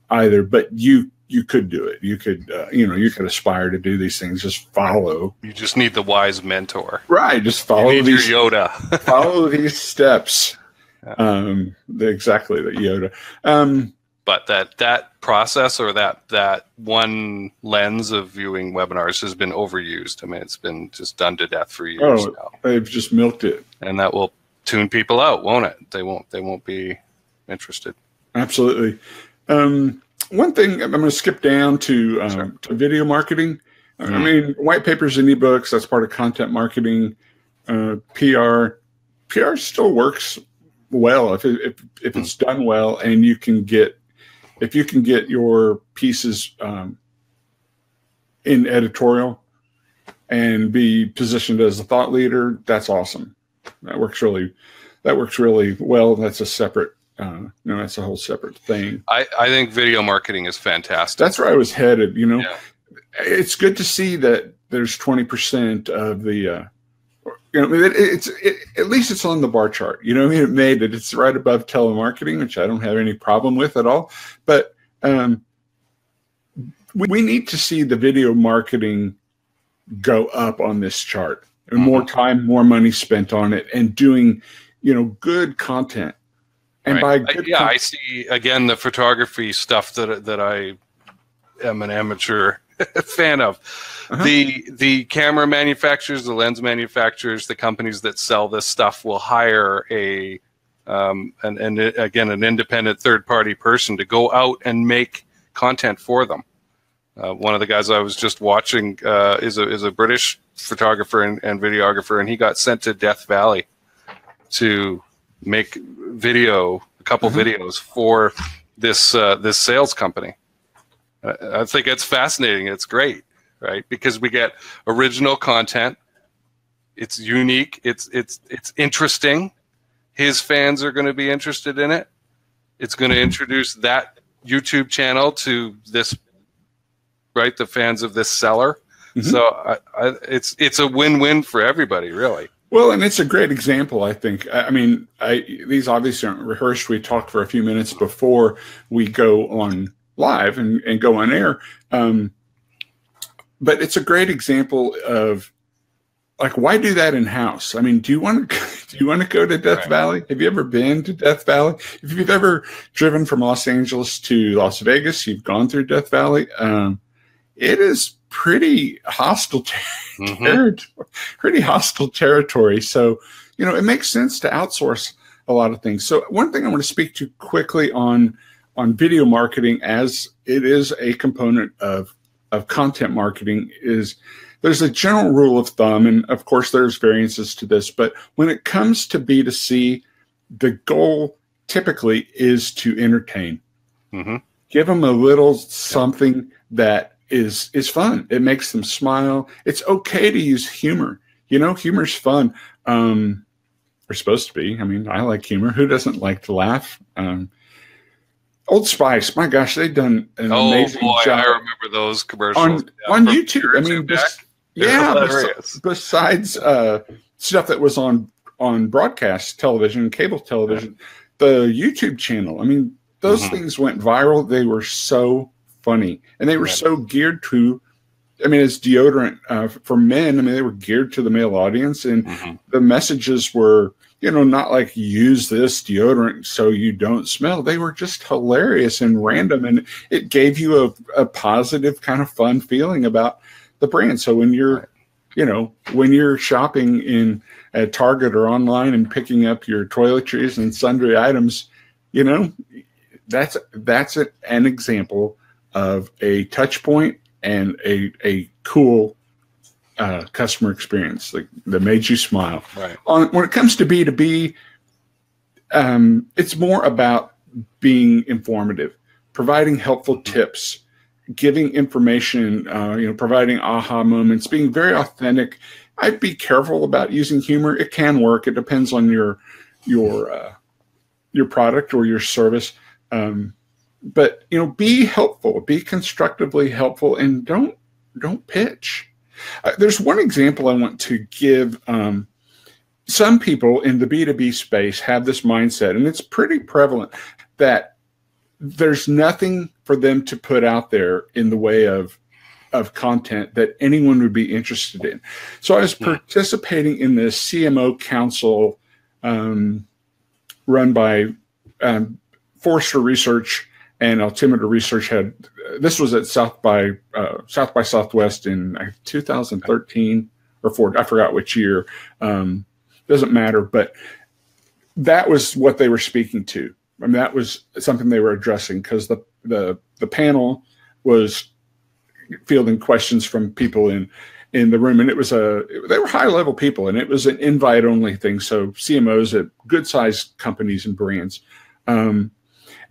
either, but you could do it. You could you could aspire to do these things. Just follow. You just need the wise mentor, right? Just follow your Yoda. Follow these steps. Exactly, the Yoda. But that process, or that one lens of viewing webinars, has been overused. I mean, it's been just done to death for years now. They've just milked it, and that will tune people out, won't it? They won't be interested. Absolutely. One thing I'm going to skip down to video marketing. I mean, white papers and ebooks, that's part of content marketing. PR still works well if it's done well, and if you can get your pieces in editorial and be positioned as a thought leader, that's awesome. That works really well. That's a separate, that's a whole separate thing. I think video marketing is fantastic. That's where I was headed. It's good to see that there's 20% of the, at least it's on the bar chart. It made it. It's right above telemarketing, which I don't have any problem with at all. But we need to see the video marketing go up on this chart. And more time, more money spent on it, and doing, good content. And by good I see again the photography stuff that I am an amateur fan of. The camera manufacturers, the lens manufacturers, the companies that sell this stuff will hire an independent third-party person to go out and make content for them. One of the guys I was just watching is a British photographer and videographer, and he got sent to Death Valley to make a couple videos for this sales company. I think it's fascinating. It's great, right? Because we get original content. It's unique. It's interesting. His fans are going to be interested in it. It's going to introduce that YouTube channel to this, right? The fans of this seller. So it's a win-win for everybody, really. Well, and it's a great example, I think. I mean, these obviously aren't rehearsed. We talk for a few minutes before we go on live and go on air. But it's a great example of, like, why do that in-house? I mean, do you want to go to Death Valley? Have you ever been to Death Valley? If you've ever driven from Los Angeles to Las Vegas, you've gone through Death Valley. It is pretty hostile territory. So, it makes sense to outsource a lot of things. So one thing I want to speak to quickly on video marketing, as it is a component of content marketing, is there's a general rule of thumb, and of course there's variances to this, but when it comes to B2C, the goal typically is to entertain. Mm-hmm. Give them a little something that is fun. It makes them smile. It's okay to use humor. Humor's fun. Or supposed to be. I mean, I like humor. Who doesn't like to laugh? Old Spice, my gosh, they've done an amazing job. I remember those commercials on YouTube. I mean, besides stuff that was on broadcast television, cable television, the YouTube channel. I mean, those things went viral. They were so funny, and they were so geared to. I mean, as deodorant for men, I mean, they were geared to the male audience, and the messages were, not like use this deodorant so you don't smell. They were just hilarious and random, and it gave you a positive kind of fun feeling about the brand. So when you're, when you're shopping at Target or online and picking up your toiletries and sundry items, that's an example of a touch point and a cool customer experience that made you smile. Right. When it comes to B2B, it's more about being informative, providing helpful tips, giving information, providing aha moments, being very authentic. I'd be careful about using humor. It can work. It depends on your product or your service. But be helpful, be constructively helpful, and don't pitch. There's one example I want to give. Some people in the B2B space have this mindset, and it's pretty prevalent, that there's nothing for them to put out there in the way of content that anyone would be interested in. So I was participating in the CMO council run by Forrester Research and Altimeter Research. This was at South by Southwest in 2013 or 14. I forgot which year. Doesn't matter, but that was what they were speaking to. I mean, that was something they were addressing, because the panel was fielding questions from people in the room, and they were high level people, and it was an invite only thing. So CMOs at good sized companies and brands.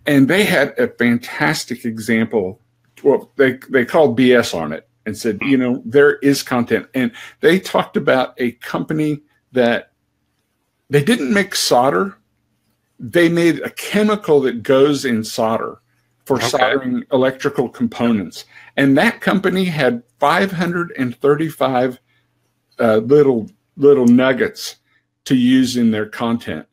And they had a fantastic example. Well, they called BS on it and said, there is content. And they talked about a company that they didn't make solder. They made a chemical that goes in solder for soldering electrical components. And that company had 535 little nuggets to use in their content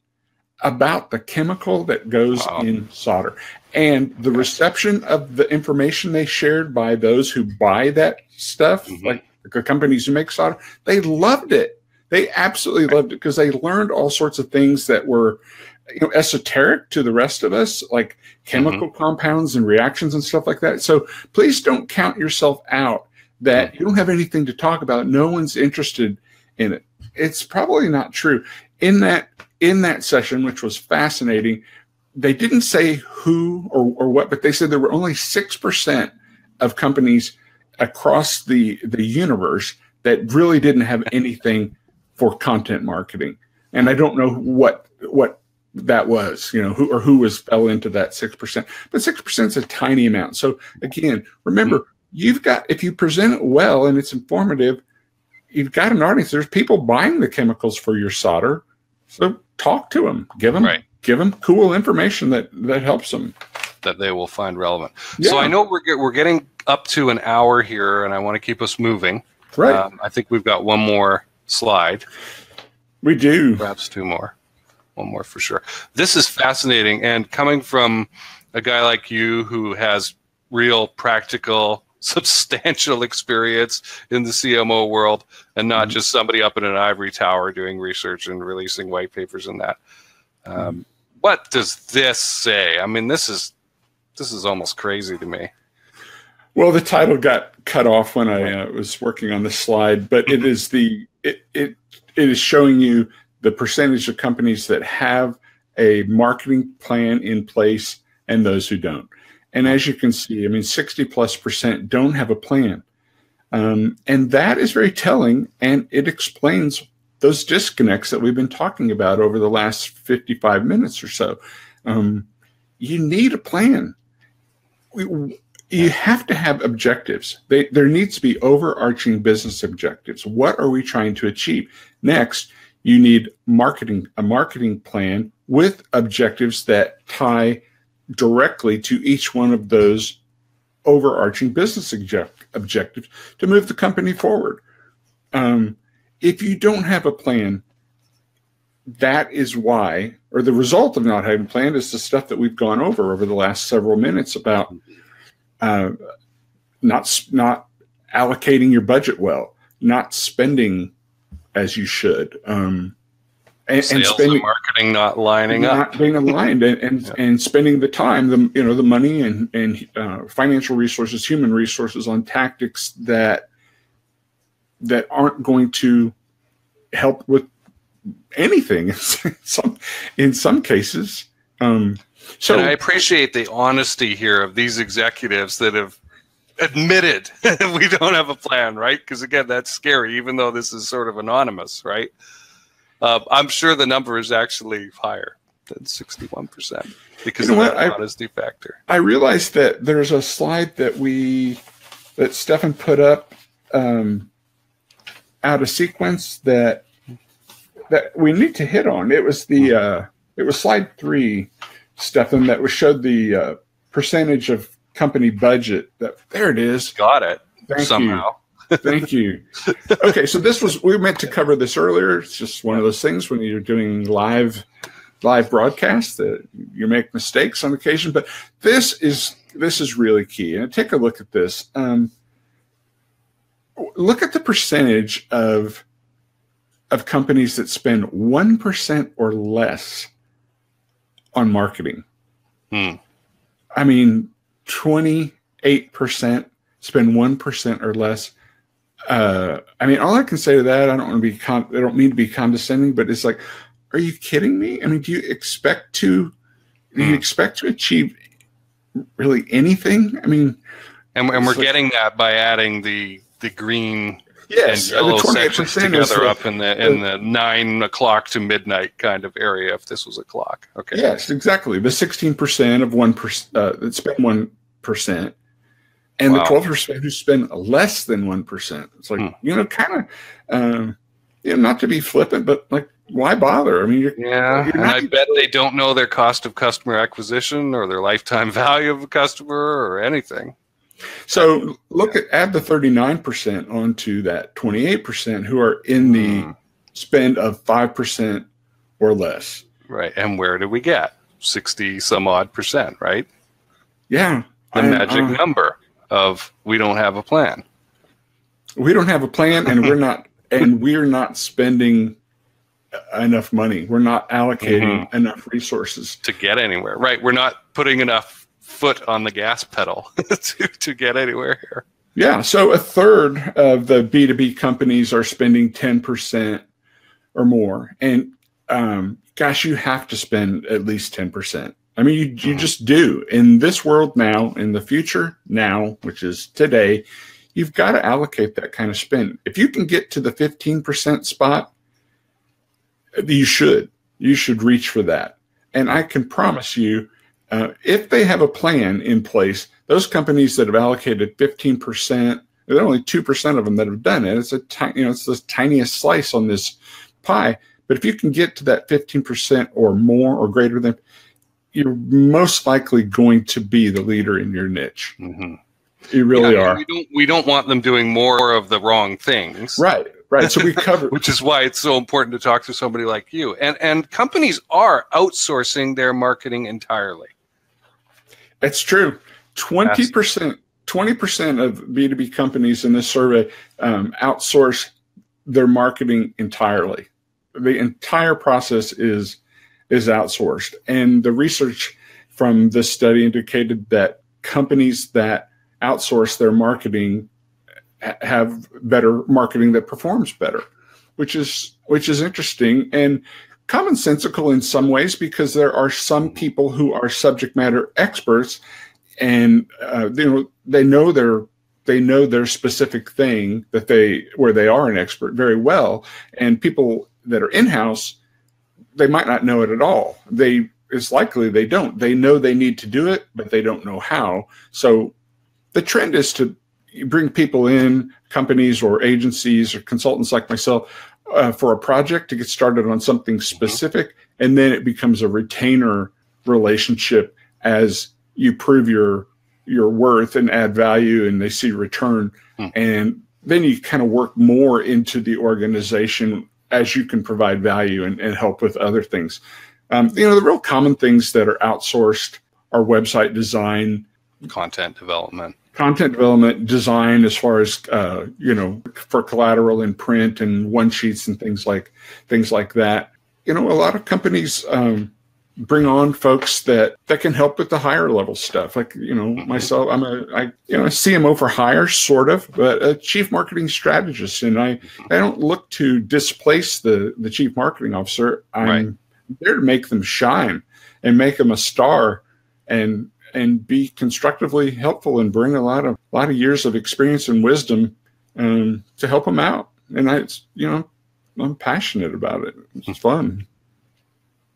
about the chemical that goes in solder. And the reception of the information they shared by those who buy that stuff, like the companies who make solder, they loved it. They absolutely loved it, because they learned all sorts of things that were esoteric to the rest of us, like chemical compounds and reactions and stuff like that. So please don't count yourself out that you don't have anything to talk about. No one's interested in it. It's probably not true. In that session, which was fascinating, they didn't say who or what, but they said there were only 6% of companies across the universe that really didn't have anything for content marketing. And I don't know what that was, who fell into that 6%. But 6% is a tiny amount. So again, remember, if you present it well and it's informative, you've got an audience. There's people buying the chemicals for your solder. So talk to them, give them cool information that helps them, that they will find relevant. Yeah. So I know we're getting up to an hour here, and I want to keep us moving. Right. I think we've got one more slide. We do. Perhaps two more. One more for sure. This is fascinating, and coming from a guy like you who has real practical, substantial experience in the CMO world, and not just somebody up in an ivory tower doing research and releasing white papers and that. What does this say? I mean, this is almost crazy to me. Well, the title got cut off when I was working on this slide, but it is it is showing you the percentage of companies that have a marketing plan in place and those who don't. And as you can see, I mean, 60+% don't have a plan. And that is very telling, and it explains those disconnects that we've been talking about over the last 55 minutes or so. You need a plan. You have to have objectives. There needs to be overarching business objectives. What are we trying to achieve? Next, you need a marketing plan with objectives that tie directly to each one of those overarching business objectives to move the company forward. If you don't have a plan, that is why, or the result of not having a plan is the stuff that we've gone over the last several minutes about not allocating your budget well, not spending as you should, and Sales spending, and marketing not lining up, not being aligned, and spending the time, the money and financial resources, human resources on tactics that aren't going to help with anything in some cases. So and I appreciate the honesty here of these executives that have admitted we don't have a plan, right? Because again, that's scary, even though this is sort of anonymous, right? I'm sure the number is actually higher than 61% because of that honesty factor. I realized that there's a slide that Stephen put up out of sequence that we need to hit on. It was it was slide 3, Stephen, that showed the percentage of company budget. There it is. Got it. Thank somehow. you. Thank you. Okay, so we meant to cover this earlier. It's just one of those things when you're doing live broadcasts that you make mistakes on occasion. But this is really key. And take a look at this. Look at the percentage of companies that spend 1% or less on marketing. I mean, 28% spend 1% or less. I mean, all I can say to that, I don't mean to be condescending, but it's like, are you kidding me? I mean, do you expect to achieve really anything? I mean, and we're getting that by adding the green and yellow sections together up in the 9 o'clock to midnight kind of area. If this was a clock, okay. Yes, exactly. The 16% of 1% that spend 1%. And the 12% who spend less than 1%. It's like, kind of, not to be flippant, but like, why bother? I mean, you're I bet they don't know their cost of customer acquisition or their lifetime value of a customer or anything. So add the 39% onto that 28% who are in the spend of 5% or less. Right. And where do we get 60 some odd %, right? Yeah. The magic number of we don't have a plan. We don't have a plan, and we're not spending enough money. We're not allocating enough resources to get anywhere. Right. We're not putting enough foot on the gas pedal to get anywhere here. Yeah. So a third of the B2B companies are spending 10% or more. And gosh, you have to spend at least 10%. I mean, you just do. In this world now, in the future now, which is today, you've got to allocate that kind of spend. If you can get to the 15% spot, you should reach for that. And I can promise you, if they have a plan in place, those companies that have allocated 15%, there are only 2% of them that have done it. It's it's the tiniest slice on this pie. But if you can get to that 15% or more or greater than, you're most likely going to be the leader in your niche. You really are. We don't want them doing more of the wrong things. Right. So we cover, which is why it's so important to talk to somebody like you. And companies are outsourcing their marketing entirely. It's true. 20% of B2B companies in this survey outsource their marketing entirely. The entire process is outsourced. And the research from this study indicated that companies that outsource their marketing have better marketing that performs better, which is interesting and commonsensical in some ways, because there are some people who are subject matter experts and they know their they know their specific thing where they are an expert very well. And people that are in-house, they might not know it at all. It's likely they don't. They know they need to do it, but they don't know how. So the trend is to bring people in, companies or agencies or consultants like myself, for a project to get started on something specific, and then it becomes a retainer relationship as you prove your worth and add value, and they see return. And then you kind of work more into the organization as you can provide value and help with other things. The real common things that are outsourced are website design, content development, design, as far as for collateral in print and one sheets and things like that. A lot of companies bring on folks that can help with the higher level stuff. Like, myself, I'm a CMO for hire, sort of, but a chief marketing strategist. And I don't look to displace the chief marketing officer. I'm there to make them shine and make them a star and be constructively helpful and bring a lot of years of experience and wisdom to help them out. And I'm passionate about it. It's fun.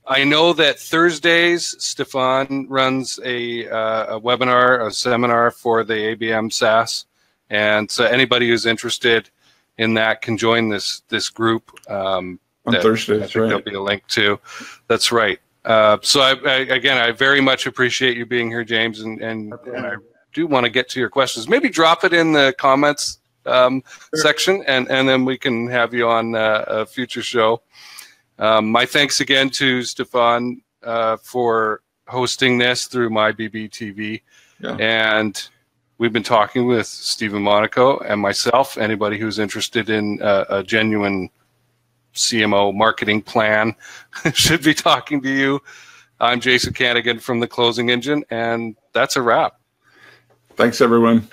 I know that Thursdays, Stephan runs a webinar, a seminar for the ABM SaaS. And so anybody who's interested in that can join this group. On Thursdays, right. There'll be a link to. That's right. So I very much appreciate you being here, James. And I do want to get to your questions. Maybe drop it in the comments section, and then we can have you on a future show. My thanks again to Stephan for hosting this through my BBTV. Yeah. And we've been talking with Stephen Monaco and myself. Anybody who's interested in a genuine CMO marketing plan should be talking to you. I'm Jason Kanigan from The Closing Engine, and that's a wrap. Thanks, everyone.